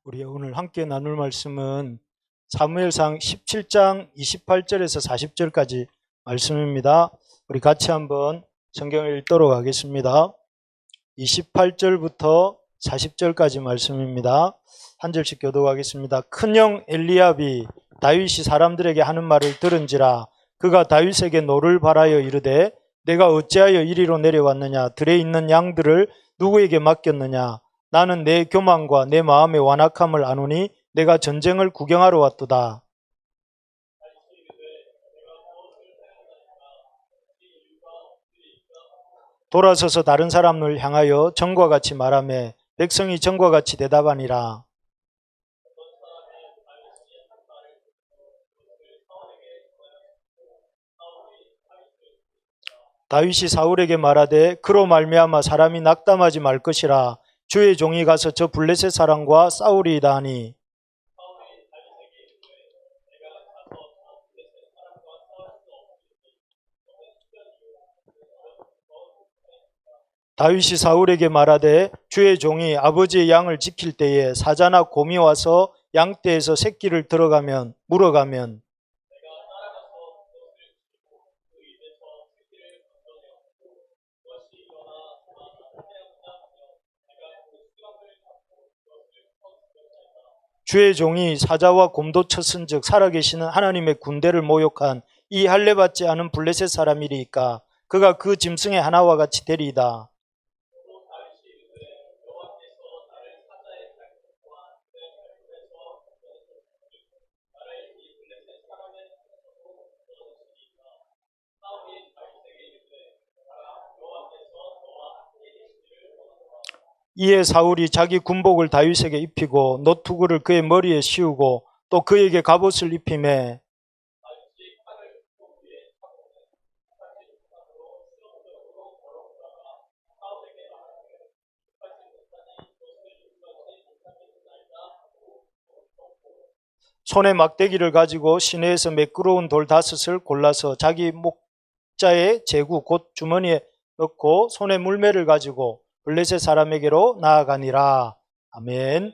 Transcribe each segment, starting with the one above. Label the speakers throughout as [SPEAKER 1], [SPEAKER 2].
[SPEAKER 1] 우리 오늘 함께 나눌 말씀은 사무엘상 17장 28절에서 40절까지 말씀입니다. 우리 같이 한번 성경을 읽도록 하겠습니다. 28절부터 40절까지 말씀입니다. 한 절씩 교독하겠습니다. 큰형 엘리압이 다윗이 사람들에게 하는 말을 들은지라 그가 다윗에게 노를 바라여 이르되 내가 어찌하여 이리로 내려왔느냐 들에 있는 양들을 누구에게 맡겼느냐 나는 내 교만과 내 마음의 완악함을 아노니 내가 전쟁을 구경하러 왔도다. 돌아서서 다른 사람을 향하여 전과 같이 말하며 백성이 전과 같이 대답하니라. 다윗이 사울에게 말하되 그로 말미암아 사람이 낙담하지 말 것이라 주의 종이 가서 저 블레셋 사람과 싸우리이다 하니 다윗이 사울에게 말하되 주의 종이 아버지의 양을 지킬 때에 사자나 곰이 와서 양떼에서 새끼를 물어가면 주의 종이 사자와 곰도 쳤은즉 살아계시는 하나님의 군대를 모욕한 이 할례받지 않은 블레셋 사람이리이까 그가 그 짐승의 하나와 같이 되리이다. 이에 사울이 자기 군복을 다윗에게 입히고 노투구를 그의 머리에 씌우고 또 그에게 갑옷을 입히매 손에 막대기를 가지고 시내에서 매끄러운 돌 5을 골라서 자기 목자의 제구 곧 주머니에 넣고 손에 물매를 가지고 블레셋 사람에게로 나아가니라. 아멘.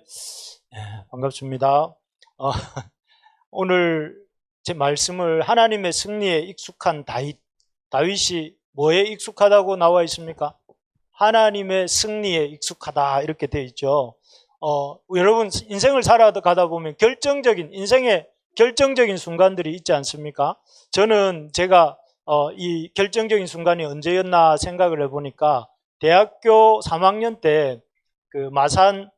[SPEAKER 1] 반갑습니다. 오늘 제 말씀을 하나님의 승리에 익숙한 다윗이 뭐에 익숙하다고 나와 있습니까? 하나님의 승리에 익숙하다 이렇게 되어 있죠. 여러분 인생을 살아가다 보면 인생의 결정적인 순간들이 있지 않습니까? 저는 제가 이 결정적인 순간이 언제였나 생각을 해보니까 대학교 3학년 때 그 마산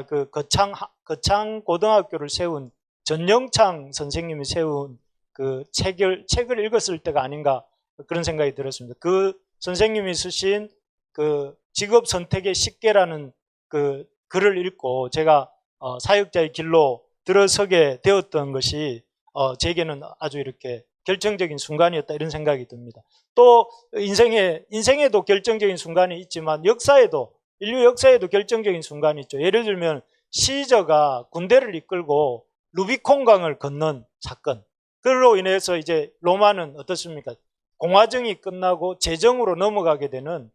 [SPEAKER 1] 그 거창 고등학교를 세운 전영창 선생님이 세운 그 책을 읽었을 때가 아닌가 그런 생각이 들었습니다. 그 선생님이 쓰신 그 직업 선택의 식계라는 그 글을 읽고 제가 사역자의 길로 들어서게 되었던 것이 제게는 아주 이렇게 결정적인 순간이었다 이런 생각이 듭니다. 또 인생에도 결정적인 순간이 있지만 인류 역사에도 결정적인 순간이 있죠. 예를 들면 시저가 군대를 이끌고 루비콘강을 건넌 사건. 그로 인해서 이제 로마는 어떻습니까? 공화정이 끝나고 제정으로 넘어가게 되는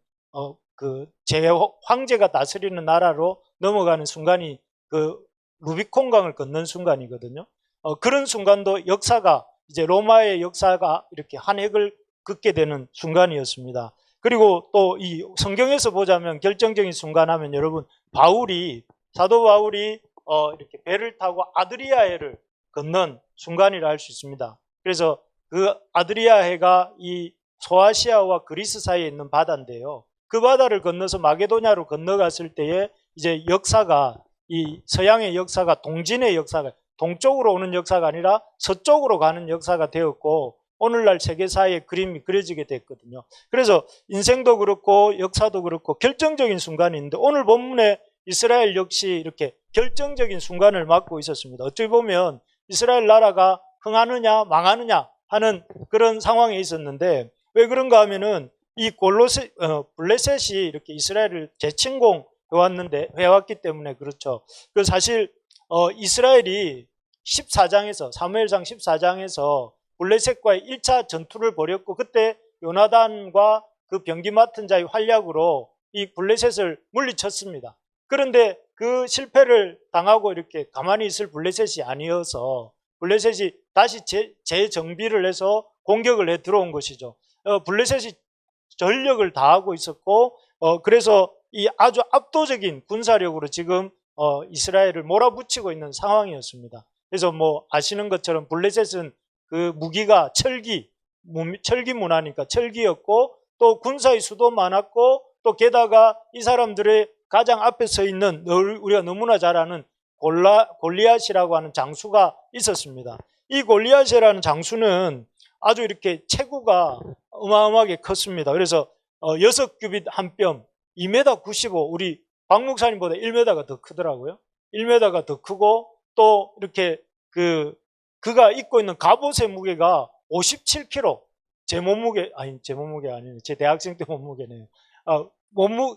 [SPEAKER 1] 그 황제가 다스리는 나라로 넘어가는 순간이 그 루비콘강을 건넌 순간이거든요. 그런 순간도 역사가 이제 로마의 역사가 이렇게 한 획을 긋게 되는 순간이었습니다. 그리고 또 이 성경에서 보자면 결정적인 순간 하면 여러분 사도 바울이 이렇게 배를 타고 아드리아해를 건넌 순간이라 할 수 있습니다. 그래서 그 아드리아해가 이 소아시아와 그리스 사이에 있는 바다인데요. 그 바다를 건너서 마게도냐로 건너갔을 때에 이제 역사가 이 서양의 역사가 동진의 역사가 동쪽으로 오는 역사가 아니라 서쪽으로 가는 역사가 되었고 오늘날 세계사의 그림이 그려지게 됐거든요. 그래서 인생도 그렇고 역사도 그렇고 결정적인 순간이 있는데 오늘 본문에 이스라엘 역시 이렇게 결정적인 순간을 맞고 있었습니다. 어찌 보면 이스라엘 나라가 흥하느냐 망하느냐 하는 그런 상황에 있었는데 왜 그런가 하면은 이 블레셋이 이렇게 이스라엘을 재침공 해왔기 때문에 그렇죠. 그 사실 이스라엘이 사무엘상 14장에서 블레셋과의 1차 전투를 벌였고 그때 요나단과 그 병기 맡은 자의 활약으로 이 블레셋을 물리쳤습니다. 그런데 그 실패를 당하고 이렇게 가만히 있을 블레셋이 아니어서 블레셋이 다시 재정비를 해서 공격을 해 들어온 것이죠. 블레셋이 전력을 다하고 있었고, 그래서 이 아주 압도적인 군사력으로 지금 이스라엘을 몰아붙이고 있는 상황이었습니다. 그래서 뭐 아시는 것처럼 블레셋은 그 무기가 철기 문화니까 철기였고, 또 군사의 수도 많았고, 또 게다가 이 사람들의 가장 앞에 서 있는 우리가 너무나 잘 아는 골리앗이라고 하는 장수가 있었습니다. 이 골리앗이라는 장수는 아주 이렇게 체구가 어마어마하게 컸습니다. 그래서 6규빗 한 뼘, 2m 95, 우리 박 목사님보다 1m가 더 크더라고요. 1m가 더 크고, 또 이렇게 그가 입고 있는 갑옷의 무게가 57kg. 제 몸무게 아니네. 제 대학생 때 몸무게네요.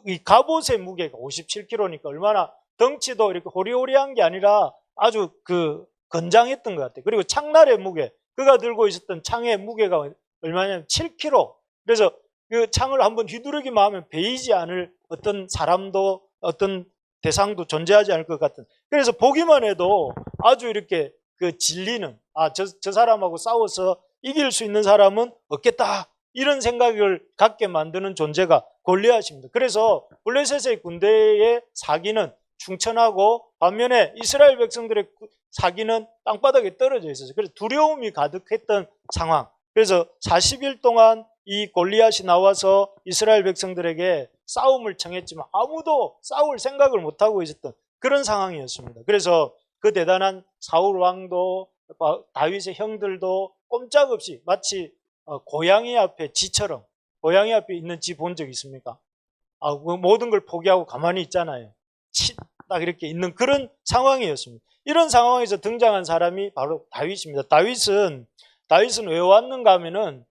[SPEAKER 1] 이 갑옷의 무게가 57kg니까 얼마나 덩치도 이렇게 호리호리한 게 아니라 아주 건장했던 것 같아요. 그리고 창날의 무게, 그가 들고 있었던 창의 무게가 얼마냐면 7kg. 그래서 그 창을 한번 휘두르기만 하면 베이지 않을 어떤 사람도 어떤 대상도 존재하지 않을 것 같은. 그래서 보기만 해도 아주 이렇게 질리는, 저 사람하고 싸워서 이길 수 있는 사람은 없겠다, 이런 생각을 갖게 만드는 존재가 골리앗입니다. 그래서 블레셋의 군대의 사기는 충천하고, 반면에 이스라엘 백성들의 사기는 땅바닥에 떨어져 있었어요. 그래서 두려움이 가득했던 상황. 그래서 40일 동안 이 골리앗이 나와서 이스라엘 백성들에게 싸움을 청했지만 아무도 싸울 생각을 못하고 있었던 그런 상황이었습니다. 그래서 그 대단한 사울 왕도 다윗의 형들도 꼼짝없이 마치 고양이 앞에 쥐처럼, 고양이 앞에 있는 쥐 본 적 있습니까? 모든 걸 포기하고 가만히 있잖아요. 딱 이렇게 있는 그런 상황이었습니다. 이런 상황에서 등장한 사람이 바로 다윗입니다. 다윗은 왜 왔는가 하면은,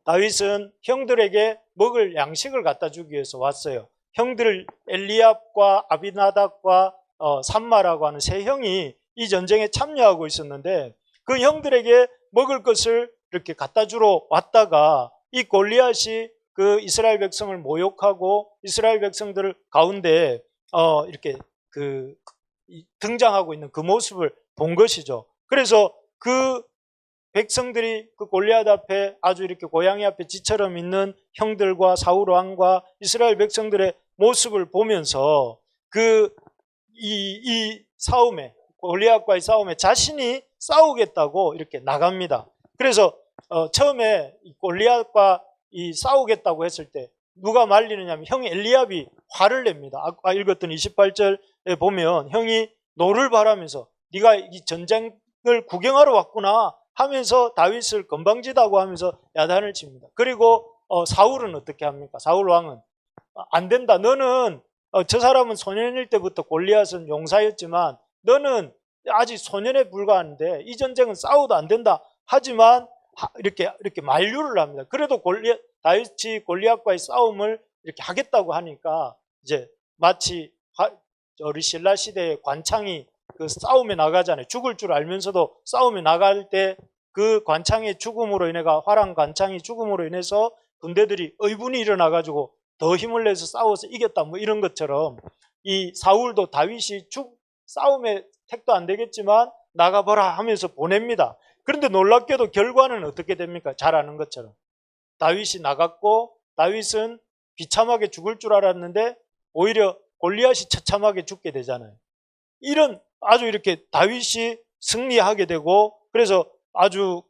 [SPEAKER 1] 다윗은 형들에게 먹을 양식을 갖다 주기 위해서 왔어요. 형들 엘리압과 아비나답과 삼마라고 하는 세 형이 이 전쟁에 참여하고 있었는데, 그 형들에게 먹을 것을 이렇게 갖다 주러 왔다가 이 골리앗이 그 이스라엘 백성을 모욕하고 이스라엘 백성들 가운데 이렇게 등장하고 있는 그 모습을 본 것이죠. 그래서 그 백성들이 그 골리앗 앞에 아주 이렇게 고양이 앞에 쥐처럼 있는 형들과 사울 왕과 이스라엘 백성들의 모습을 보면서 이 싸움에, 골리앗과의 싸움에 자신이 싸우겠다고 이렇게 나갑니다. 그래서 처음에 골리앗과 싸우겠다고 했을 때 누가 말리느냐 하면 형 엘리압이 화를 냅니다. 아까 읽었던 28절에 보면 형이 노를 바라면서 네가 이 전쟁을 구경하러 왔구나 하면서 다윗을 건방지다고 하면서 야단을 칩니다. 그리고 사울은 어떻게 합니까? 사울 왕은 안 된다. 너는 저 사람은 소년일 때부터 골리앗은 용사였지만 너는 아직 소년에 불과한데 이 전쟁은 싸워도 안 된다. 하지만 이렇게 만류를 합니다. 그래도 다윗이 골리앗과의 싸움을 이렇게 하겠다고 하니까 이제 마치 우리 신라 시대의 관창이 그 싸움에 나가잖아요. 죽을 줄 알면서도 싸움에 나갈 때 그 관창의 죽음으로 인해가 화랑 관창이 죽음으로 인해서 군대들이 의분이 일어나가지고 더 힘을 내서 싸워서 이겼다, 뭐 이런 것처럼 이 사울도 다윗이 싸움에 택도 안 되겠지만 나가보라 하면서 보냅니다. 그런데 놀랍게도 결과는 어떻게 됩니까? 잘 아는 것처럼 다윗이 나갔고 다윗은 비참하게 죽을 줄 알았는데 오히려 골리앗이 처참하게 죽게 되잖아요. 이런 아주 이렇게 다윗이 승리하게 되고, 그래서 아주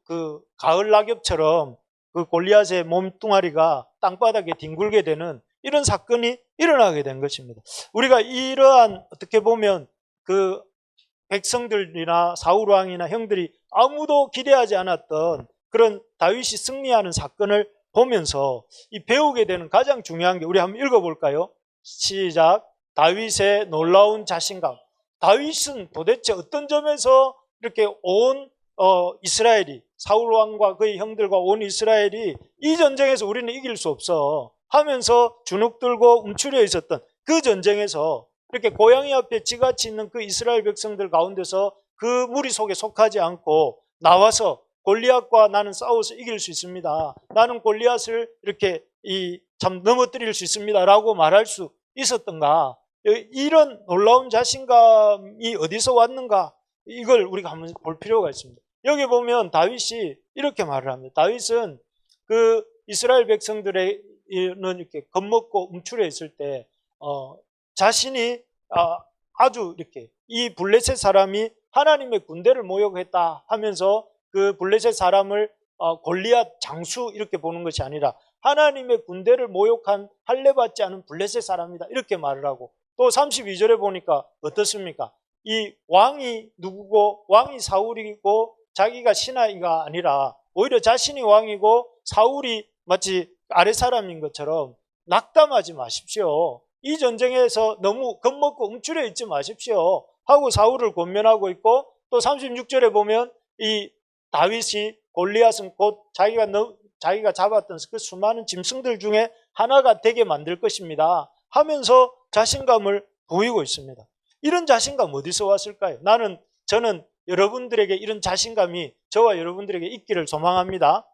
[SPEAKER 1] 가을 낙엽처럼 그 골리앗의 몸뚱아리가 땅바닥에 뒹굴게 되는 이런 사건이 일어나게 된 것입니다. 우리가 이러한 어떻게 보면 그 백성들이나 사울 왕이나 형들이 아무도 기대하지 않았던 그런 다윗이 승리하는 사건을 보면서 이 배우게 되는 가장 중요한 게, 우리 한번 읽어볼까요? 시작. 다윗의 놀라운 자신감. 다윗은 도대체 어떤 점에서 이렇게 온 이스라엘이, 사울 왕과 그의 형들과 온 이스라엘이 이 전쟁에서 우리는 이길 수 없어 하면서 주눅 들고 움츠려 있었던 그 전쟁에서 이렇게 고양이 앞에 쥐같이 있는 그 이스라엘 백성들 가운데서 그 무리 속에 속하지 않고 나와서 골리앗과 나는 싸워서 이길 수 있습니다. 나는 골리앗을 이렇게 참 넘어뜨릴 수 있습니다. 라고 말할 수 있었던가? 이런 놀라운 자신감이 어디서 왔는가? 이걸 우리가 한번 볼 필요가 있습니다. 여기 보면 다윗이 이렇게 말을 합니다. 다윗은 그 이스라엘 백성들에는 이렇게 겁먹고 움츠려 있을 때 자신이 아주 이렇게 이 블레셋 사람이 하나님의 군대를 모욕했다 하면서 그 블레셋 사람을 골리앗 장수 이렇게 보는 것이 아니라 하나님의 군대를 모욕한 할례받지 않은 블레셋 사람이다 이렇게 말을 하고, 또 32절에 보니까 어떻습니까? 이 왕이 누구고 왕이 사울이고 자기가 신하가 아니라 오히려 자신이 왕이고 사울이 마치 아랫사람인 것처럼 낙담하지 마십시오. 이 전쟁에서 너무 겁먹고 움츠려 있지 마십시오 하고 사울을 권면하고 있고, 또 36절에 보면 이 다윗이 골리앗은 곧 자기가 잡았던 그 수많은 짐승들 중에 하나가 되게 만들 것입니다 하면서 자신감을 보이고 있습니다. 이런 자신감 어디서 왔을까요? 저는 여러분들에게 이런 자신감이 저와 여러분들에게 있기를 소망합니다.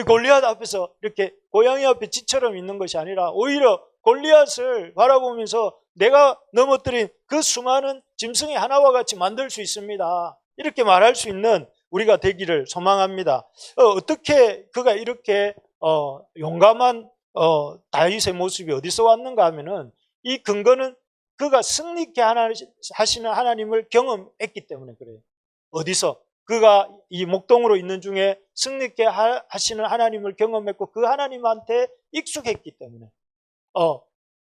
[SPEAKER 1] 골리앗 앞에서 이렇게 고양이 앞에 쥐처럼 있는 것이 아니라 오히려 골리앗을 바라보면서 내가 넘어뜨린 그 수많은 짐승의 하나와 같이 만들 수 있습니다 이렇게 말할 수 있는 우리가 되기를 소망합니다. 어떻게 그가 이렇게 용감한 다윗의 모습이 어디서 왔는가 하면은 이 근거는 그가 승리케 하시는 하나님을 경험했기 때문에 그래요. 어디서? 그가 이 목동으로 있는 중에 승리케 하시는 하나님을 경험했고 그 하나님한테 익숙했기 때문에.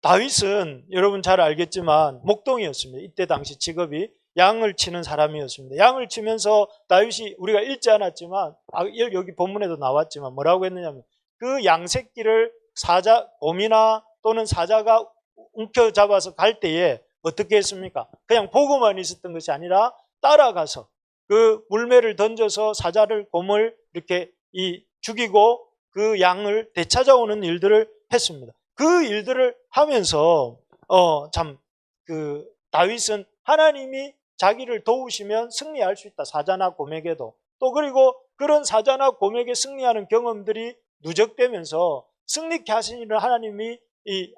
[SPEAKER 1] 다윗은 여러분 잘 알겠지만 목동이었습니다. 이때 당시 직업이 양을 치는 사람이었습니다. 양을 치면서 다윗이 우리가 읽지 않았지만 여기 본문에도 나왔지만 뭐라고 했느냐면 그 양 새끼를 곰이나 또는 사자가 움켜잡아서 갈 때에 어떻게 했습니까? 그냥 보고만 있었던 것이 아니라 따라가서 그 물매를 던져서 사자를 곰을 이렇게 죽이고 그 양을 되찾아오는 일들을 했습니다. 그 일들을 하면서 그 다윗은 하나님이 자기를 도우시면 승리할 수 있다. 사자나 곰에게도. 또 그리고 그런 사자나 곰에게 승리하는 경험들이 누적되면서 승리케 하시는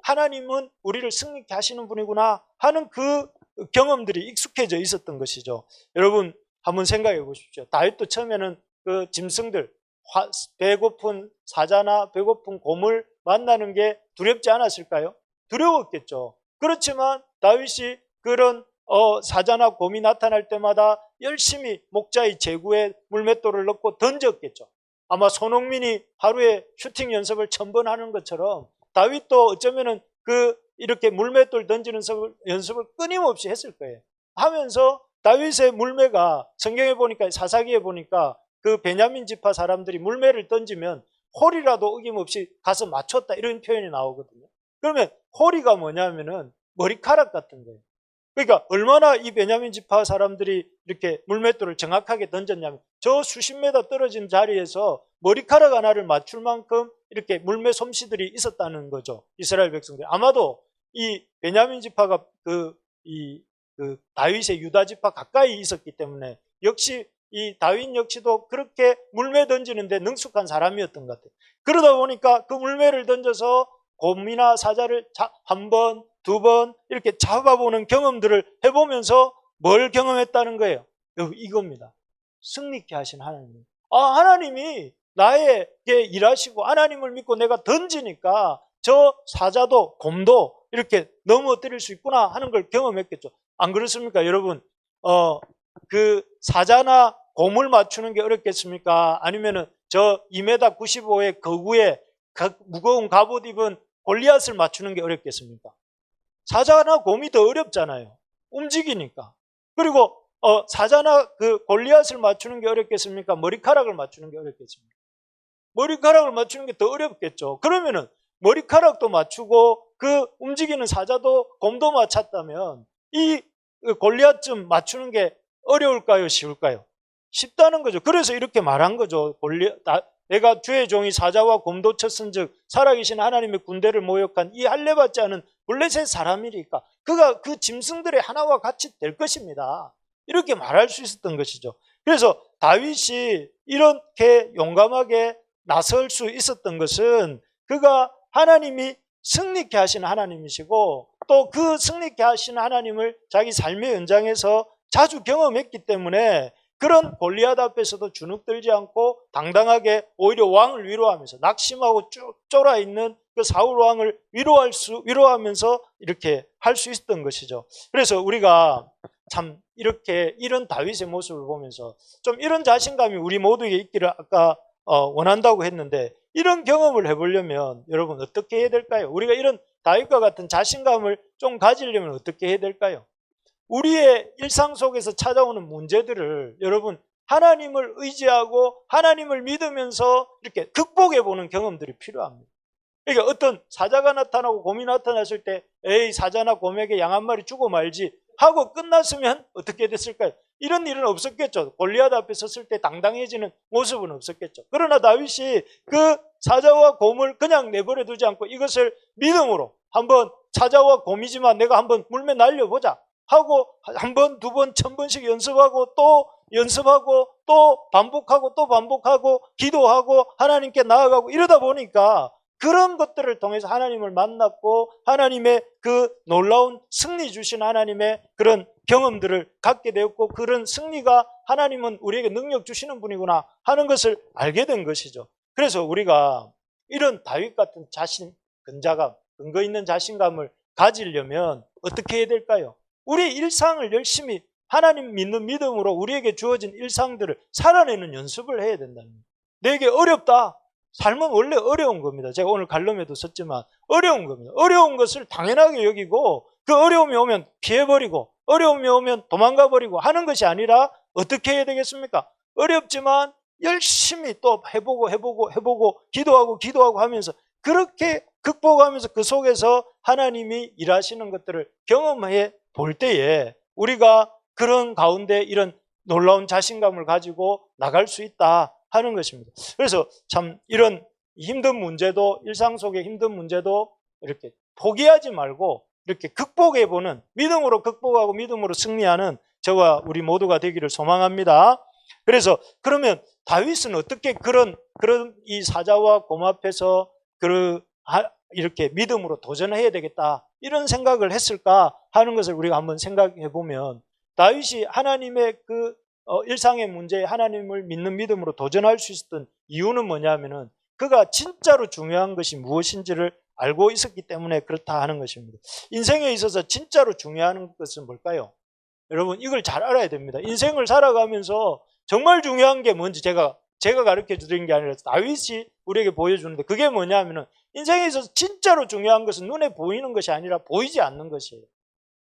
[SPEAKER 1] 하나님은 우리를 승리케 하시는 분이구나 하는 그 경험들이 익숙해져 있었던 것이죠. 여러분 한번 생각해 보십시오. 다윗도 처음에는 그 짐승들, 배고픈 사자나 배고픈 곰을 만나는 게 두렵지 않았을까요? 두려웠겠죠. 그렇지만 다윗이 그런 사자나 곰이 나타날 때마다 열심히 목자의 제구에 물맷돌을 넣고 던졌겠죠. 아마 손흥민이 하루에 슈팅 연습을 1000번 하는 것처럼 다윗도 어쩌면은 이렇게 물맷돌 던지는 연습을 끊임없이 했을 거예요. 하면서 다윗의 물매가 성경에 보니까 사사기에 보니까 그 베냐민 지파 사람들이 물매를 던지면 홀이라도 어김없이 가서 맞췄다 이런 표현이 나오거든요. 그러면 홀이가 뭐냐면은 머리카락 같은 거예요. 그러니까 얼마나 이 베냐민 지파 사람들이 이렇게 물맷돌을 정확하게 던졌냐면 저 수십 미터 떨어진 자리에서 머리카락 하나를 맞출 만큼 이렇게 물매 솜씨들이 있었다는 거죠. 이스라엘 백성들. 아마도 이 베냐민 지파가 그 다윗의 유다 지파 가까이 있었기 때문에 역시 이 다윗 역시도 그렇게 물매 던지는데 능숙한 사람이었던 것 같아요. 그러다 보니까 그 물매를 던져서 곰이나 사자를 한 번, 두 번 이렇게 잡아보는 경험들을 해보면서 뭘 경험했다는 거예요? 이겁니다. 승리케 하신 하나님. 하나님이 나에게 일하시고 하나님을 믿고 내가 던지니까 저 사자도 곰도 이렇게 넘어뜨릴 수 있구나 하는 걸 경험했겠죠. 안 그렇습니까, 여러분? 그 사자나 곰을 맞추는 게 어렵겠습니까? 아니면은 저 2m 95의 거구에 무거운 갑옷 입은 골리앗을 맞추는 게 어렵겠습니까? 사자나 곰이 더 어렵잖아요. 움직이니까. 그리고 사자나 그 골리앗을 맞추는 게 어렵겠습니까? 머리카락을 맞추는 게 어렵겠습니까? 머리카락을 맞추는 게 더 어렵겠죠. 그러면은 머리카락도 맞추고 그 움직이는 사자도 곰도 맞췄다면 이 골리앗 좀 맞추는 게 어려울까요? 쉬울까요? 쉽다는 거죠. 그래서 이렇게 말한 거죠. 내가 주의 종이 사자와 곰도 쳤은즉 살아계신 하나님의 군대를 모욕한 이 할례받지 않은 블레셋 사람이니까 그가 그 짐승들의 하나와 같이 될 것입니다. 이렇게 말할 수 있었던 것이죠. 그래서 다윗이 이렇게 용감하게 나설 수 있었던 것은 그가 하나님이 승리케 하시는 하나님이시고 또 그 승리케 하신 하나님을 자기 삶의 연장에서 자주 경험했기 때문에 그런 골리앗 앞에서도 주눅들지 않고 당당하게 오히려 왕을 위로하면서 낙심하고 쫄아 있는 그 사울 왕을 위로하면서 이렇게 할 수 있었던 것이죠. 그래서 우리가 참 이렇게 이런 다윗의 모습을 보면서 좀 이런 자신감이 우리 모두에게 있기를 아까 원한다고 했는데, 이런 경험을 해보려면 여러분 어떻게 해야 될까요? 우리가 이런 다윗과 같은 자신감을 좀 가지려면 어떻게 해야 될까요? 우리의 일상 속에서 찾아오는 문제들을 여러분 하나님을 의지하고 하나님을 믿으면서 이렇게 극복해 보는 경험들이 필요합니다. 그러니까 어떤 사자가 나타나고 곰이 나타났을 때 에이 사자나 곰에게 양 한 마리 주고 말지 하고 끝났으면 어떻게 됐을까요? 이런 일은 없었겠죠. 골리앗 앞에 섰을 때 당당해지는 모습은 없었겠죠. 그러나 다윗이 그 사자와 곰을 그냥 내버려 두지 않고 이것을 믿음으로 한번 사자와 곰이지만 내가 한번 물매 날려보자 하고 한 번, 두 번, 1000번씩 연습하고 또 연습하고 또 반복하고 기도하고 하나님께 나아가고 이러다 보니까 그런 것들을 통해서 하나님을 만났고 하나님의 그 놀라운 승리 주신 하나님의 그런 경험들을 갖게 되었고, 그런 승리가 하나님은 우리에게 능력 주시는 분이구나 하는 것을 알게 된 것이죠. 그래서 우리가 이런 다윗 같은 근자감, 근거 있는 자신감을 가지려면 어떻게 해야 될까요? 우리 일상을 열심히 하나님 믿는 믿음으로 우리에게 주어진 일상들을 살아내는 연습을 해야 된다는 거예요. 내게 어렵다. 삶은 원래 어려운 겁니다. 제가 오늘 갈럼에도 썼지만 어려운 겁니다. 어려운 것을 당연하게 여기고 그 어려움이 오면 피해버리고 어려움이 오면 도망가버리고 하는 것이 아니라 어떻게 해야 되겠습니까? 어렵지만 열심히 또 해보고 기도하고 하면서 그렇게 극복하면서 그 속에서 하나님이 일하시는 것들을 경험해 볼 때에 우리가 그런 가운데 이런 놀라운 자신감을 가지고 나갈 수 있다 하는 것입니다. 그래서 참 이런 힘든 문제도, 일상 속의 힘든 문제도 이렇게 포기하지 말고 이렇게 극복해보는, 믿음으로 극복하고 믿음으로 승리하는 저와 우리 모두가 되기를 소망합니다. 그래서 그러면 다윗은 어떻게 그런 이 사자와 곰 앞에서 이렇게 믿음으로 도전해야 되겠다 이런 생각을 했을까 하는 것을 우리가 한번 생각해 보면, 다윗이 하나님의 그 일상의 문제에 하나님을 믿는 믿음으로 도전할 수 있었던 이유는 뭐냐면은 그가 진짜로 중요한 것이 무엇인지를 알고 있었기 때문에 그렇다 하는 것입니다. 인생에 있어서 진짜로 중요한 것은 뭘까요? 여러분 이걸 잘 알아야 됩니다. 인생을 살아가면서 정말 중요한 게 뭔지 제가 가르쳐 드린 게 아니라 다윗이 우리에게 보여주는데, 그게 뭐냐면은 인생에 있어서 진짜로 중요한 것은 눈에 보이는 것이 아니라 보이지 않는 것이에요.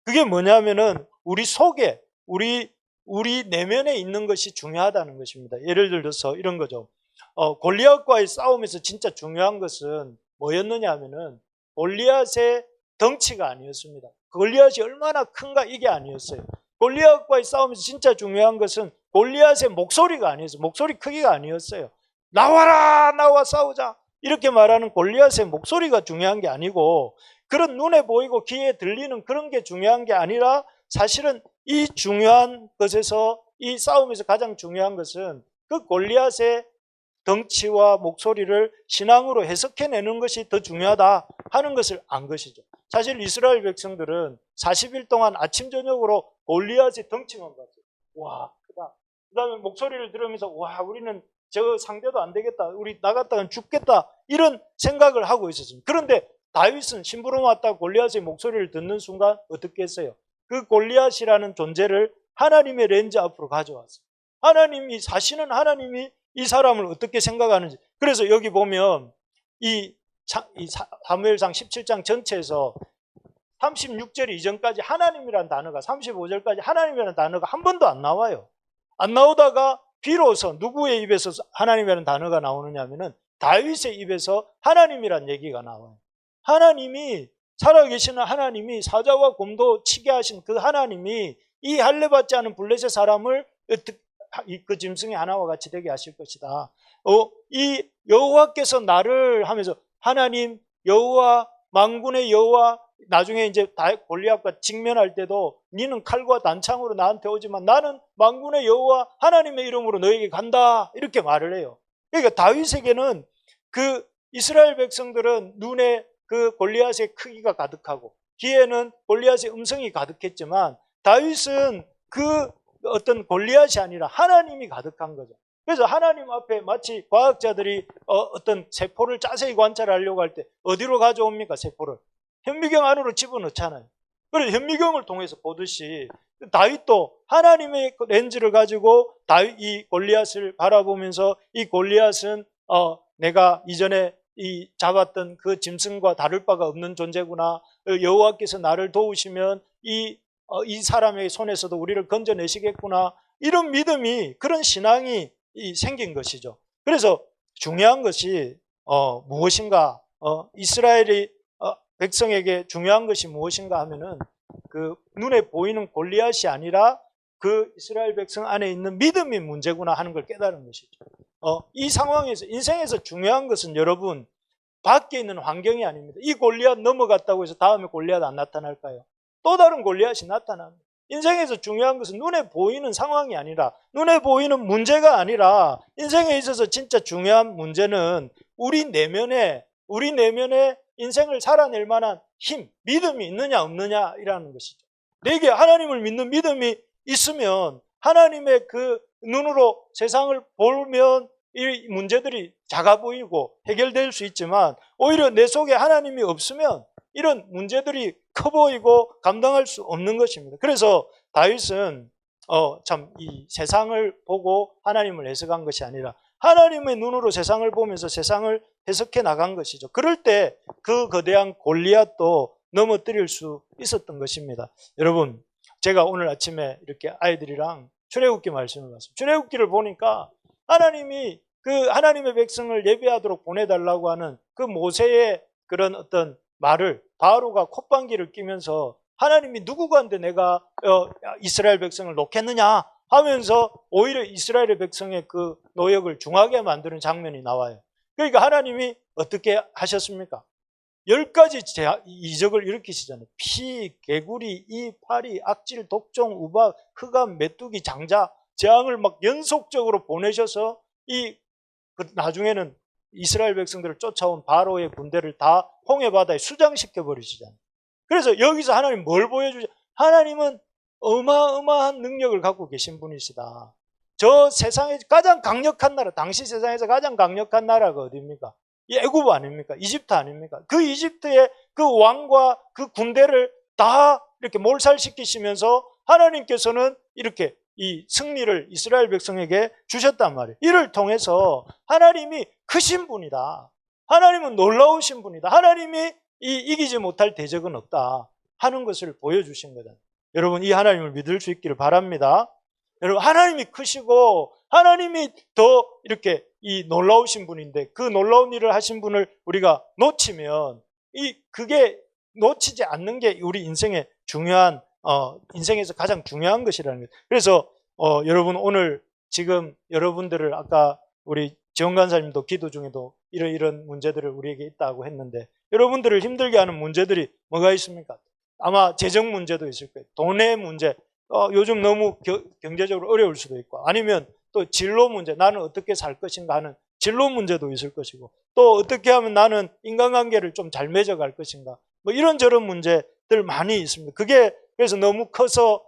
[SPEAKER 1] 그게 뭐냐면은 우리 속에 우리 내면에 있는 것이 중요하다는 것입니다. 예를 들어서 이런 거죠. 골리앗과의 싸움에서 진짜 중요한 것은 뭐였느냐 하면은 골리앗의 덩치가 아니었습니다. 골리앗이 얼마나 큰가 이게 아니었어요. 골리앗과의 싸움에서 진짜 중요한 것은 골리앗의 목소리가 아니었어요. 목소리 크기가 아니었어요. 나와라, 나와 싸우자 이렇게 말하는 골리앗의 목소리가 중요한 게 아니고, 그런 눈에 보이고 귀에 들리는 그런 게 중요한 게 아니라, 사실은 이 중요한 것에서, 이 싸움에서 가장 중요한 것은 그 골리앗의 덩치와 목소리를 신앙으로 해석해내는 것이 더 중요하다 하는 것을 안 것이죠. 사실 이스라엘 백성들은 40일 동안 아침 저녁으로 골리앗의 덩치만 봤어요. 와, 크다. 그 다음에 목소리를 들으면서 와, 우리는 저 상대도 안 되겠다, 우리 나갔다간 죽겠다 이런 생각을 하고 있었습니다. 그런데 다윗은 심부름 왔다가 골리앗의 목소리를 듣는 순간 어떻게 했어요? 그 골리앗이라는 존재를 하나님의 렌즈 앞으로 가져왔어요. 하나님이 사시는 하나님이 이 사람을 어떻게 생각하는지. 그래서 여기 보면 이 사무엘상 17장 전체에서 36절 이전까지 하나님이라는 단어가, 35절까지 하나님이라는 단어가 한 번도 안 나와요. 안 나오다가 비로소 누구의 입에서 하나님이라는 단어가 나오느냐 하면은 다윗의 입에서 하나님이라는 얘기가 나와요. 하나님이, 살아계시는 하나님이, 사자와 곰도 치게 하신 그 하나님이 이 할례받지 않은 블레셋 사람을 그 짐승의 하나와 같이 되게 하실 것이다. 이 여호와께서 나를 하면서, 하나님 여호와, 만군의 여호와, 나중에 이제 골리앗과 직면할 때도 니는 칼과 단창으로 나한테 오지만 나는 만군의 여호와 하나님의 이름으로 너에게 간다 이렇게 말을 해요. 그러니까 다윗에게는 그 이스라엘 백성들은 눈에 그 골리앗의 크기가 가득하고 귀에는 골리앗의 음성이 가득했지만 다윗은 그 어떤 골리앗이 아니라 하나님이 가득한 거죠. 그래서 하나님 앞에 마치 과학자들이 어떤 세포를 자세히 관찰하려고 할 때 어디로 가져옵니까? 세포를 현미경 안으로 집어넣잖아요. 그래서 현미경을 통해서 보듯이 다윗도 하나님의 렌즈를 가지고 이 골리앗을 바라보면서 이 골리앗은 내가 이전에 이 잡았던 그 짐승과 다를 바가 없는 존재구나. 여호와께서 나를 도우시면 이 사람의 손에서도 우리를 건져내시겠구나. 이런 믿음이, 그런 신앙이 생긴 것이죠. 그래서 중요한 것이 무엇인가? 이스라엘이 백성에게 중요한 것이 무엇인가 하면은 그 눈에 보이는 골리앗이 아니라 그 이스라엘 백성 안에 있는 믿음이 문제구나 하는 걸 깨달은 것이죠. 이 상황에서, 인생에서 중요한 것은 여러분 밖에 있는 환경이 아닙니다. 이 골리앗 넘어갔다고 해서 다음에 골리앗 안 나타날까요? 또 다른 골리앗이 나타납니다. 인생에서 중요한 것은 눈에 보이는 상황이 아니라, 눈에 보이는 문제가 아니라, 인생에 있어서 진짜 중요한 문제는 우리 내면에 인생을 살아낼 만한 힘, 믿음이 있느냐 없느냐이라는 것이죠. 내게 하나님을 믿는 믿음이 있으면 하나님의 그 눈으로 세상을 보면 이 문제들이 작아 보이고 해결될 수 있지만, 오히려 내 속에 하나님이 없으면 이런 문제들이 커 보이고 감당할 수 없는 것입니다. 그래서 다윗은 참 이 세상을 보고 하나님을 해석한 것이 아니라 하나님의 눈으로 세상을 보면서 세상을 해석해 나간 것이죠. 그럴 때 그 거대한 골리앗도 넘어뜨릴 수 있었던 것입니다. 여러분, 제가 오늘 아침에 이렇게 아이들이랑 출애굽기 말씀을 봤습니다. 출애굽기를 보니까 하나님이 그 하나님의 백성을 예배하도록 보내달라고 하는 그 모세의 그런 어떤 말을 바로가 콧방귀를 뀌면서 하나님이 누구간데 내가 이스라엘 백성을 놓겠느냐 하면서 오히려 이스라엘의 백성의 그 노역을 중하게 만드는 장면이 나와요. 그러니까 하나님이 어떻게 하셨습니까? 10가지 이적을 일으키시잖아요. 피, 개구리, 이, 파리, 악질, 독종, 우박, 흑암, 메뚜기, 장자, 재앙을 막 연속적으로 보내셔서 나중에는 이스라엘 백성들을 쫓아온 바로의 군대를 다 홍해 바다에 수장시켜 버리시잖아요. 그래서 여기서 하나님 뭘 보여주죠? 하나님은 어마어마한 능력을 갖고 계신 분이시다. 저 세상에 가장 강력한 나라, 당시 세상에서 가장 강력한 나라가 어디입니까? 이 애굽 아닙니까? 이집트 아닙니까? 그 이집트의 그 왕과 그 군대를 다 이렇게 몰살시키시면서 하나님께서는 이렇게 이 승리를 이스라엘 백성에게 주셨단 말이에요. 이를 통해서 하나님이 크신 분이다. 하나님은 놀라우신 분이다. 하나님이 이기지 못할 대적은 없다 하는 것을 보여주신 거다. 여러분, 이 하나님을 믿을 수 있기를 바랍니다. 여러분, 하나님이 크시고 하나님이 더 이렇게 이 놀라우신 분인데, 그 놀라운 일을 하신 분을 우리가 놓치면 그게 놓치지 않는 게 우리 인생의 중요한 인생에서 가장 중요한 것이라는 거예요. 그래서 여러분, 오늘 지금 여러분들을 아까 우리 지원 간사님도 기도 중에도 이런 문제들을 우리에게 있다고 했는데, 여러분들을 힘들게 하는 문제들이 뭐가 있습니까? 아마 재정 문제도 있을 거예요. 돈의 문제, 요즘 너무 경제적으로 어려울 수도 있고, 아니면 또 진로 문제, 나는 어떻게 살 것인가 하는 진로 문제도 있을 것이고, 또 어떻게 하면 나는 인간관계를 좀 잘 맺어갈 것인가, 뭐 이런저런 문제들 많이 있습니다. 그게 그래서 너무 커서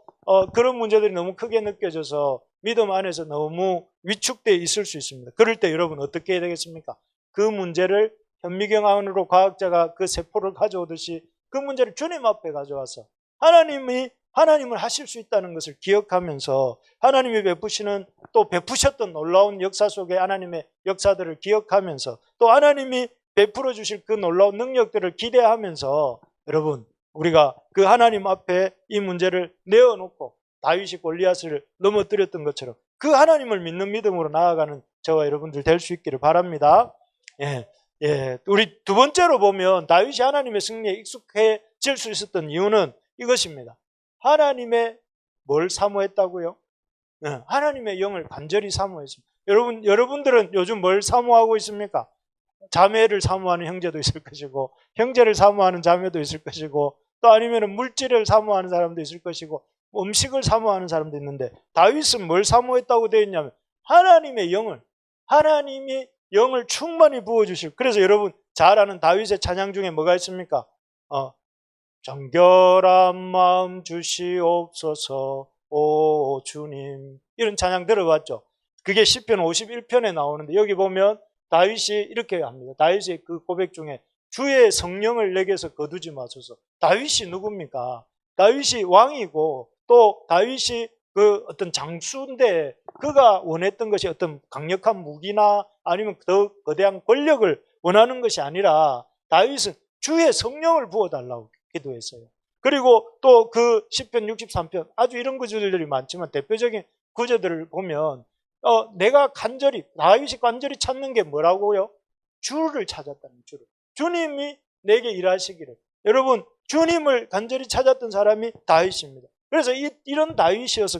[SPEAKER 1] 그런 문제들이 너무 크게 느껴져서 믿음 안에서 너무 위축되어 있을 수 있습니다. 그럴 때 여러분 어떻게 해야 되겠습니까? 그 문제를 현미경 안으로 과학자가 그 세포를 가져오듯이 그 문제를 주님 앞에 가져와서 하나님을 하실 수 있다는 것을 기억하면서, 하나님이 베푸시는 또 베푸셨던 놀라운 역사 속에 하나님의 역사들을 기억하면서, 또 하나님이 베풀어 주실 그 놀라운 능력들을 기대하면서, 여러분, 우리가 그 하나님 앞에 이 문제를 내어놓고 다윗이 골리앗을 넘어뜨렸던 것처럼 그 하나님을 믿는 믿음으로 나아가는 저와 여러분들 될 수 있기를 바랍니다. 우리 두 번째로 보면 다윗이 하나님의 승리에 익숙해질 수 있었던 이유는 이것입니다. 하나님의 뭘 사모했다고요? 하나님의 영을 간절히 사모했습니다. 여러분들은 요즘 뭘 사모하고 있습니까? 자매를 사모하는 형제도 있을 것이고, 형제를 사모하는 자매도 있을 것이고, 또 아니면 물질을 사모하는 사람도 있을 것이고, 음식을 사모하는 사람도 있는데, 다윗은 뭘 사모했다고 되어 있냐면 하나님이 영을 충만히 부어주실. 그래서 여러분 잘 아는 다윗의 찬양 중에 뭐가 있습니까? 정결한 마음 주시옵소서 오 주님. 이런 찬양 들어봤죠? 그게 시편 51편에 나오는데 여기 보면 다윗이 이렇게 합니다. 다윗의 그 고백 중에 주의 성령을 내게서 거두지 마소서. 다윗이 누굽니까? 다윗이 왕이고 또 다윗이 그 어떤 장수인데 그가 원했던 것이 어떤 강력한 무기나 아니면 더 거대한 권력을 원하는 것이 아니라 다윗은 주의 성령을 부어달라고 기도했어요. 그리고 또 그 시편 63편 아주 이런 구절들이 많지만 대표적인 구절들을 보면 내가 간절히 다윗이 간절히 찾는 게 뭐라고요? 주를 찾았다는 주를. 주님이 내게 일하시기를. 여러분 주님을 간절히 찾았던 사람이 다윗입니다. 그래서 이런 다윗이어서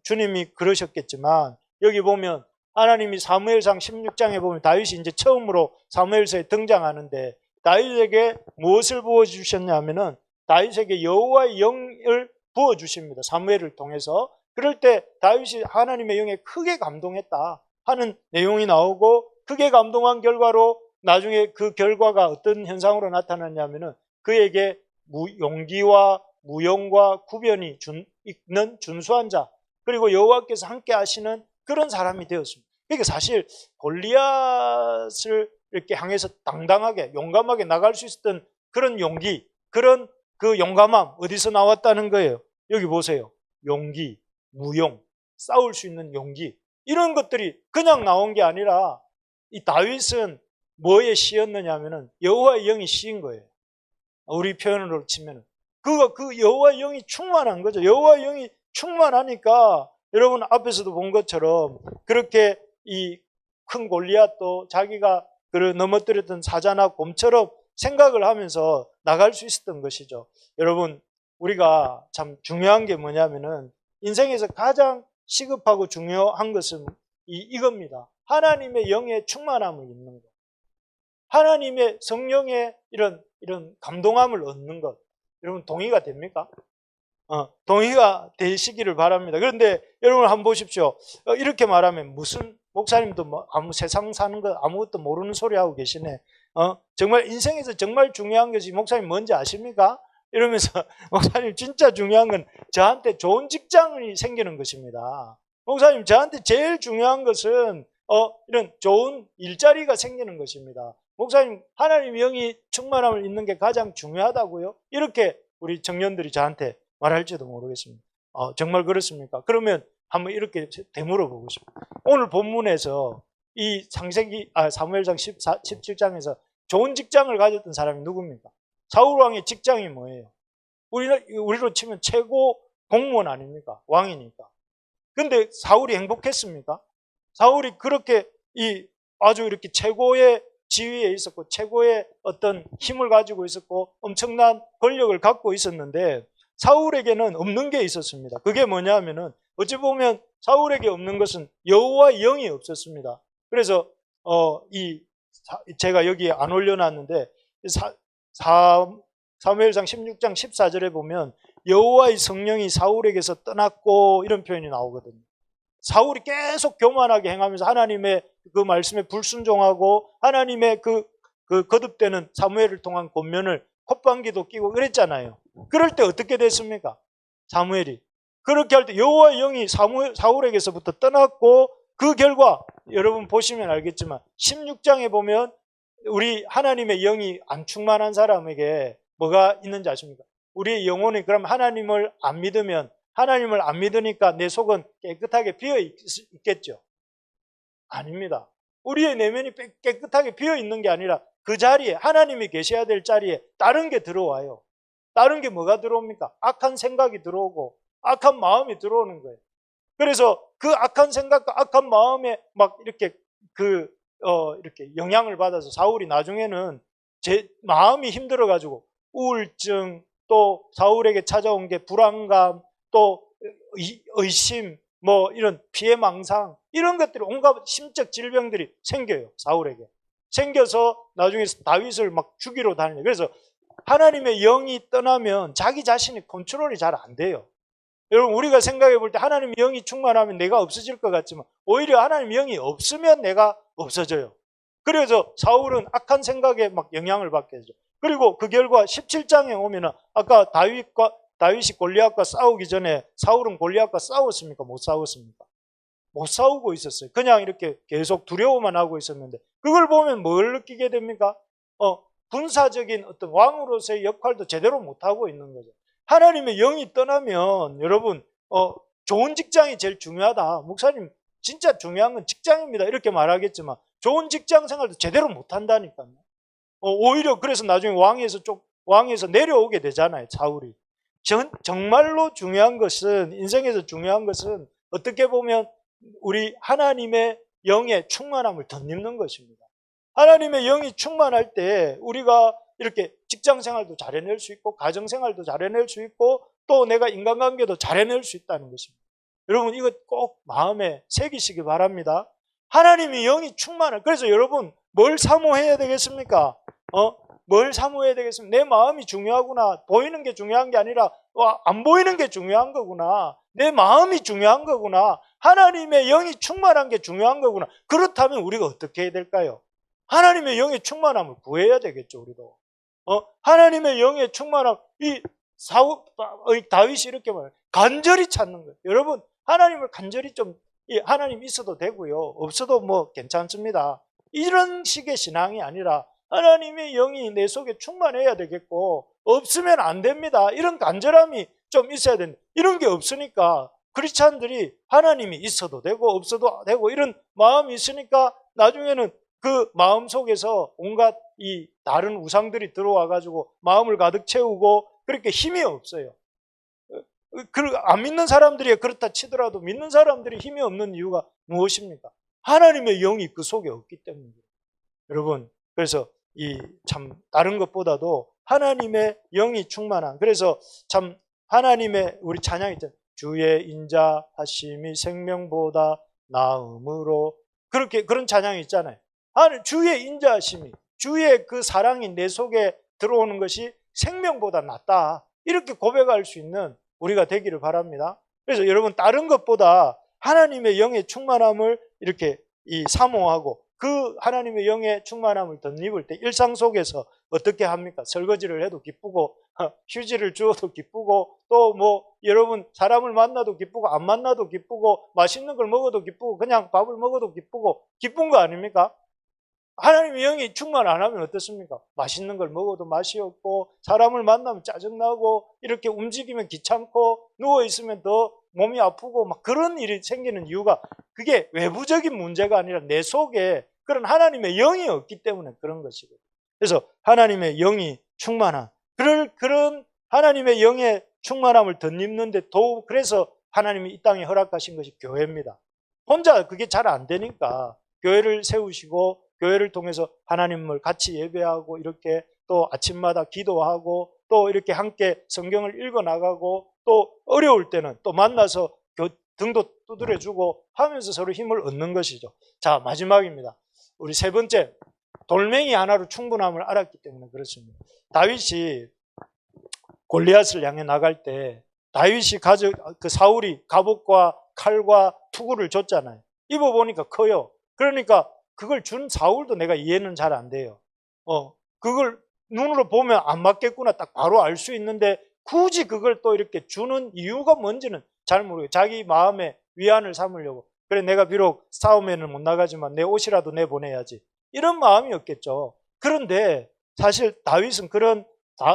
[SPEAKER 1] 주님이 그러셨겠지만 여기 보면 하나님이 사무엘상 16장에 보면 다윗이 이제 처음으로 사무엘서에 등장하는데 다윗에게 무엇을 부어주셨냐면은 다윗에게 여호와의 영을 부어주십니다. 사무엘을 통해서. 그럴 때 다윗이 하나님의 영에 크게 감동했다 하는 내용이 나오고 크게 감동한 결과로 나중에 그 결과가 어떤 현상으로 나타났냐면은 그에게 용기와 무용과 구변이 있는 준수한 자 그리고 여호와께서 함께 하시는 그런 사람이 되었습니다. 그러니까 사실 골리앗을 이렇게 향해서 당당하게 용감하게 나갈 수 있었던 그런 용기 그런 그 용감함 어디서 나왔다는 거예요? 여기 보세요. 용기, 무용, 싸울 수 있는 용기 이런 것들이 그냥 나온 게 아니라 이 다윗은 뭐에 씌었느냐 하면은 여호와의 영이 씌인 거예요. 우리 표현으로 치면은 그 여호와의 영이 충만한 거죠. 여호와의 영이 충만하니까 여러분 앞에서도 본 것처럼 그렇게 이 큰 골리앗도 자기가 넘어뜨렸던 사자나 곰처럼 생각을 하면서 나갈 수 있었던 것이죠. 여러분 우리가 참 중요한 게 뭐냐면은 인생에서 가장 시급하고 중요한 것은 이겁니다. 하나님의 영의 충만함을 입는 것. 하나님의 성령의 이런 감동함을 얻는 것. 여러분 동의가 됩니까? 동의가 되시기를 바랍니다. 그런데 여러분 한번 보십시오. 이렇게 말하면 무슨 목사님도 아무 세상 사는 거 아무것도 모르는 소리 하고 계시네. 정말 인생에서 정말 중요한 것이 목사님 뭔지 아십니까? 이러면서 목사님 진짜 중요한 건 저한테 좋은 직장이 생기는 것입니다. 목사님 저한테 제일 중요한 것은 이런 좋은 일자리가 생기는 것입니다. 목사님 하나님 영이 충만함을 입는 게 가장 중요하다고요? 이렇게 우리 청년들이 저한테 말할지도 모르겠습니다. 정말 그렇습니까? 그러면 한번 이렇게 되물어보고 싶어요. 오늘 본문에서 이 사무엘상 17장에서 좋은 직장을 가졌던 사람이 누굽니까? 사울 왕의 직장이 뭐예요? 우리로 치면 최고 공무원 아닙니까? 왕이니까. 근데 사울이 행복했습니까? 사울이 그렇게 아주 이렇게 최고의 지위에 있었고 최고의 어떤 힘을 가지고 있었고 엄청난 권력을 갖고 있었는데 사울에게는 없는 게 있었습니다. 그게 뭐냐면은 어찌 보면 사울에게 없는 것은 여호와의 영이 없었습니다. 그래서 제가 여기 안 올려놨는데 사무엘상 16장 14절에 보면 여호와의 성령이 사울에게서 떠났고 이런 표현이 나오거든요. 사울이 계속 교만하게 행하면서 하나님의 그 말씀에 불순종하고 하나님의 그 거듭되는 사무엘을 통한 권면을 콧방귀도 끼고 그랬잖아요. 그럴 때 어떻게 됐습니까? 사무엘이 그렇게 할 때 여호와의 영이 사울에게서부터 떠났고 그 결과 여러분 보시면 알겠지만 16장에 보면 우리 하나님의 영이 안 충만한 사람에게 뭐가 있는지 아십니까? 우리의 영혼이 그럼 하나님을 안 믿으니까 내 속은 깨끗하게 비어 있겠죠? 아닙니다. 우리의 내면이 깨끗하게 비어 있는 게 아니라 그 자리에 하나님이 계셔야 될 자리에 다른 게 들어와요. 다른 게 뭐가 들어옵니까? 악한 생각이 들어오고 악한 마음이 들어오는 거예요. 그래서 그 악한 생각과 악한 마음에 막 이렇게 이렇게 영향을 받아서 사울이 나중에는 마음이 힘들어가지고 우울증 또 사울에게 찾아온 게 불안감 또 의심 뭐 이런 피해망상 이런 것들이 온갖 심적 질병들이 생겨요. 사울에게 생겨서 나중에 다윗을 막 죽이러 다니요. 그래서 하나님의 영이 떠나면 자기 자신이 컨트롤이 잘 안 돼요. 여러분 우리가 생각해 볼 때 하나님의 영이 충만하면 내가 없어질 것 같지만 오히려 하나님의 영이 없으면 내가 없어져요. 그래서 사울은 악한 생각에 막 영향을 받게 되죠. 그리고 그 결과 17장에 오면은 아까 다윗이 골리앗과 싸우기 전에 사울은 골리앗과 싸웠습니까? 못 싸웠습니까? 못 싸우고 있었어요. 그냥 이렇게 계속 두려워만 하고 있었는데 그걸 보면 뭘 느끼게 됩니까? 군사적인 어떤 왕으로서의 역할도 제대로 못하고 있는 거죠. 하나님의 영이 떠나면 여러분 좋은 직장이 제일 중요하다. 목사님 진짜 중요한 건 직장입니다. 이렇게 말하겠지만 좋은 직장 생활도 제대로 못한다니까요. 오히려 그래서 나중에 왕에서 내려오게 되잖아요. 사울이. 정말로 중요한 것은 인생에서 중요한 것은 어떻게 보면 우리 하나님의 영의 충만함을 덧입는 것입니다. 하나님의 영이 충만할 때 우리가 이렇게 직장 생활도 잘 해낼 수 있고 가정 생활도 잘 해낼 수 있고 또 내가 인간관계도 잘 해낼 수 있다는 것입니다. 여러분 이거 꼭 마음에 새기시기 바랍니다. 하나님의 영이 충만한 그래서 여러분 뭘 사모해야 되겠습니까? 뭘 사모해야 되겠습니까? 내 마음이 중요하구나. 보이는 게 중요한 게 아니라 안 보이는 게 중요한 거구나. 내 마음이 중요한 거구나. 하나님의 영이 충만한 게 중요한 거구나. 그렇다면 우리가 어떻게 해야 될까요? 하나님의 영의 충만함을 구해야 되겠죠, 우리도. 하나님의 영의 충만함, 다윗이 이렇게 말해요. 간절히 찾는 거예요. 여러분, 하나님을 간절히 하나님 있어도 되고요. 없어도 뭐 괜찮습니다. 이런 식의 신앙이 아니라 하나님의 영이 내 속에 충만해야 되겠고, 없으면 안 됩니다. 이런 간절함이 좀 있어야 된다. 이런 게 없으니까 크리스찬들이 하나님이 있어도 되고 없어도 되고 이런 마음이 있으니까 나중에는 그 마음 속에서 온갖 이 다른 우상들이 들어와 가지고 마음을 가득 채우고 그렇게 힘이 없어요. 안 믿는 사람들이 그렇다 치더라도 믿는 사람들이 힘이 없는 이유가 무엇입니까? 하나님의 영이 그 속에 없기 때문입니다. 여러분, 그래서 참 다른 것보다도 하나님의 영이 충만한 그래서 참 하나님의 우리 찬양이 있잖아요. 주의 인자하심이 생명보다 나음으로 그런 찬양이 있잖아요. 주의 인자하심이 주의 그 사랑이 내 속에 들어오는 것이 생명보다 낫다. 이렇게 고백할 수 있는 우리가 되기를 바랍니다. 그래서 여러분 다른 것보다 하나님의 영의 충만함을 이렇게 사모하고 그 하나님의 영의 충만함을 덧입을 때 일상 속에서 어떻게 합니까? 설거지를 해도 기쁘고 휴지를 주어도 기쁘고 또 뭐 여러분 사람을 만나도 기쁘고 안 만나도 기쁘고 맛있는 걸 먹어도 기쁘고 그냥 밥을 먹어도 기쁘고 기쁜 거 아닙니까? 하나님의 영이 충만 안 하면 어떻습니까? 맛있는 걸 먹어도 맛이 없고 사람을 만나면 짜증나고 이렇게 움직이면 귀찮고 누워있으면 더 몸이 아프고 막 그런 일이 생기는 이유가 그게 외부적인 문제가 아니라 내 속에 그런 하나님의 영이 없기 때문에 그런 것이거든요. 그래서 하나님의 영이 충만한 그런 하나님의 영의 충만함을 덧입는데 그래서 하나님이 이 땅에 허락하신 것이 교회입니다. 혼자 그게 잘 안 되니까 교회를 세우시고 교회를 통해서 하나님을 같이 예배하고 이렇게 또 아침마다 기도하고 또 이렇게 함께 성경을 읽어나가고 또 어려울 때는 또 만나서 등도 두드려주고 하면서 서로 힘을 얻는 것이죠. 자, 마지막입니다. 우리 세 번째, 돌멩이 하나로 충분함을 알았기 때문에 그렇습니다. 다윗이 골리앗을 향해 나갈 때 다윗이 사울이 갑옷과 칼과 투구를 줬잖아요. 입어보니까 커요. 그러니까 그걸 준 사울도 내가 이해는 잘 안 돼요. 그걸 눈으로 보면 안 맞겠구나 딱 바로 알 수 있는데 굳이 그걸 또 이렇게 주는 이유가 뭔지는 잘 모르겠어요. 자기 마음에 위안을 삼으려고. 그래 내가 비록 싸움에는 못 나가지만 내 옷이라도 내보내야지. 이런 마음이었겠죠. 그런데 사실 다윗은 그런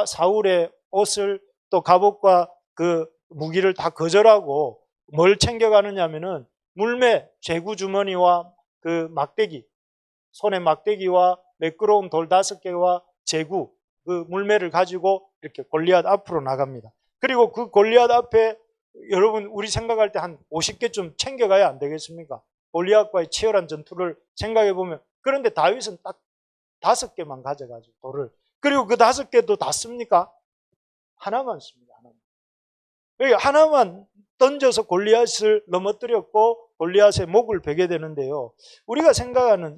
[SPEAKER 1] 사울의 옷을 또 갑옷과 그 무기를 다 거절하고 뭘 챙겨가느냐면은 물매, 제구 주머니와 그 막대기, 손에 막대기와 매끄러운 돌 5개와 제구, 그 물매를 가지고 이렇게 골리앗 앞으로 나갑니다. 그리고 그 골리앗 앞에 여러분 우리 생각할 때 한 50개쯤 챙겨가야 안 되겠습니까? 골리앗과의 치열한 전투를 생각해 보면 그런데 다윗은 딱 5개만 가져가지고 돌을 그리고 그 5개도 다 씁니까? 하나만 씁니다. 하나만 던져서 골리앗을 넘어뜨렸고 골리앗의 목을 베게 되는데요.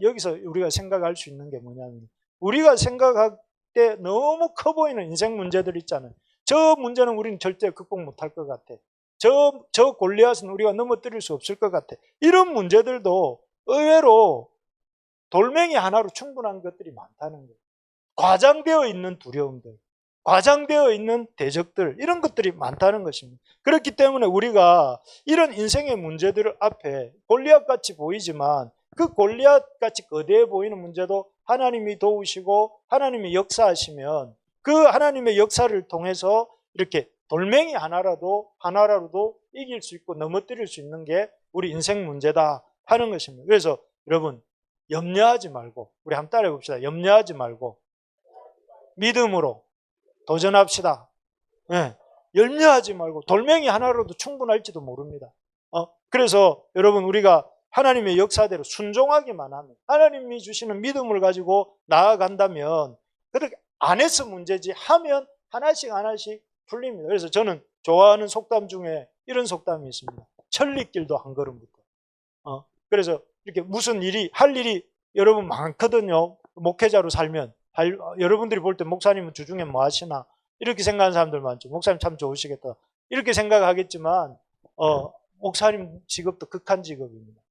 [SPEAKER 1] 여기서 우리가 생각할 수 있는 게 뭐냐면 우리가 생각할 때 너무 커 보이는 인생 문제들 있잖아요. 저 문제는 우리는 절대 극복 못할 것 같아. 저 골리앗은 우리가 넘어뜨릴 수 없을 것 같아. 이런 문제들도 의외로 돌멩이 하나로 충분한 것들이 많다는 거예요. 과장되어 있는 두려움들, 과장되어 있는 대적들, 이런 것들이 많다는 것입니다. 그렇기 때문에 우리가 이런 인생의 문제들 앞에 골리앗같이 보이지만 그 골리앗같이 거대해 보이는 문제도 하나님이 도우시고 하나님이 역사하시면 그 하나님의 역사를 통해서 이렇게 돌멩이 하나라도 이길 수 있고 넘어뜨릴 수 있는 게 우리 인생 문제다 하는 것입니다. 그래서 여러분, 염려하지 말고, 우리 한번 따라해 봅시다. 염려하지 말고 믿음으로 도전합시다. 네. 염려하지 말고, 돌멩이 하나로도 충분할지도 모릅니다. 그래서 여러분, 우리가 하나님의 역사대로 순종하기만 하면, 하나님이 주시는 믿음을 가지고 나아간다면, 그렇게 안 해서 문제지 하면 하나씩 풀립니다. 그래서 저는 좋아하는 속담 중에 이런 속담이 있습니다. 천리길도 한 걸음부터. 그래서 이렇게 무슨 일이, 할 일이 여러분 많거든요. 목회자로 살면. 여러분들이 볼 때 목사님은 주중에 뭐 하시나? 이렇게 생각하는 사람들 많죠. 목사님 참 좋으시겠다. 이렇게 생각하겠지만, 목사님 직업도 극한 직업입니다.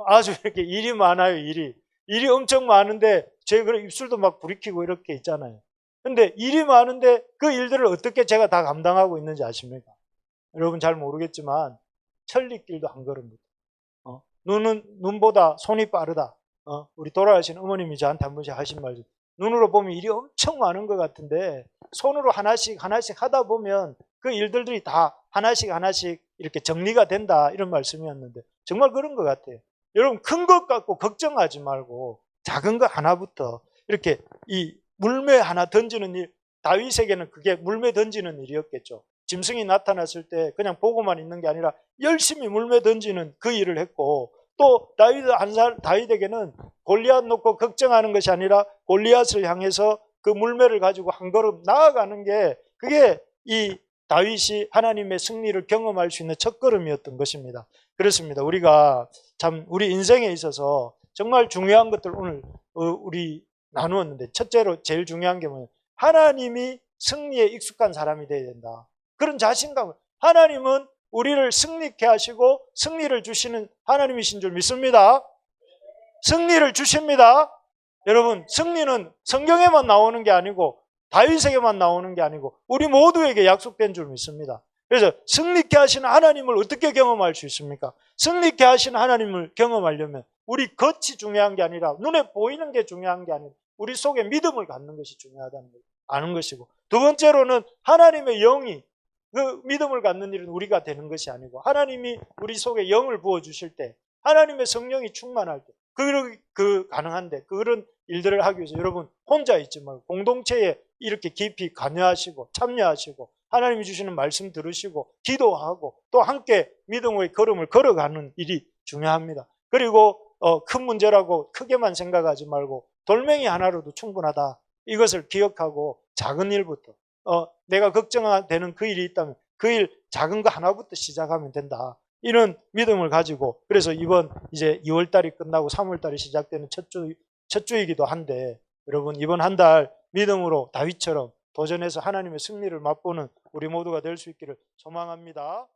[SPEAKER 1] 아주 이렇게 일이 많아요, 일이 엄청 많은데, 제가 입술도 막 부리키고 이렇게 있잖아요. 근데 일이 많은데 그 일들을 어떻게 제가 다 감당하고 있는지 아십니까? 여러분 잘 모르겠지만, 천리길도 한 걸음부터. 눈보다 손이 빠르다. 우리 돌아가신 어머님이 저한테 한 번씩 하신 말씀. 눈으로 보면 일이 엄청 많은 것 같은데 손으로 하나씩 하다 보면 그 일들이 다 하나씩 이렇게 정리가 된다, 이런 말씀이었는데 정말 그런 것 같아요. 여러분, 큰 것 갖고 걱정하지 말고 작은 거 하나부터 이렇게 이 물매 하나 던지는 일, 다윗에게는 그게 물매 던지는 일이었겠죠. 짐승이 나타났을 때 그냥 보고만 있는 게 아니라 열심히 물매 던지는 그 일을 했고, 또 다윗에게는 골리앗 놓고 걱정하는 것이 아니라 골리앗을 향해서 그 물매를 가지고 한 걸음 나아가는 게, 그게 이 다윗이 하나님의 승리를 경험할 수 있는 첫걸음이었던 것입니다. 그렇습니다. 우리가 참 우리 인생에 있어서 정말 중요한 것들 오늘 우리 나누었는데, 첫째로 제일 중요한 게 뭐냐면 하나님이 승리에 익숙한 사람이 되어야 된다. 그런 자신감을, 하나님은 우리를 승리케 하시고 승리를 주시는 하나님이신 줄 믿습니다. 승리를 주십니다. 여러분, 승리는 성경에만 나오는 게 아니고 다윗에게만 나오는 게 아니고 우리 모두에게 약속된 줄 믿습니다. 그래서 승리케 하시는 하나님을 어떻게 경험할 수 있습니까? 승리케 하시는 하나님을 경험하려면 우리 겉이 중요한 게 아니라, 눈에 보이는 게 중요한 게 아니라 우리 속에 믿음을 갖는 것이 중요하다는 걸 아는 것이고, 두 번째로는 하나님의 영이, 그 믿음을 갖는 일은 우리가 되는 것이 아니고 하나님이 우리 속에 영을 부어주실 때, 하나님의 성령이 충만할 때, 가능한데 그런 일들을 하기 위해서 여러분 혼자 있지 말고 공동체에 이렇게 깊이 관여하시고 참여하시고 하나님이 주시는 말씀 들으시고 기도하고 또 함께 믿음의 걸음을 걸어가는 일이 중요합니다. 그리고 큰 문제라고 크게만 생각하지 말고 돌멩이 하나로도 충분하다, 이것을 기억하고 작은 일부터, 내가 걱정되는 그 일이 있다면 그 일 작은 거 하나부터 시작하면 된다, 이런 믿음을 가지고, 그래서 이번 이제 2월달이 끝나고 3월달이 시작되는 첫 주이기도 한데, 여러분 이번 한 달 믿음으로 다윗처럼 도전해서 하나님의 승리를 맛보는 우리 모두가 될 수 있기를 소망합니다.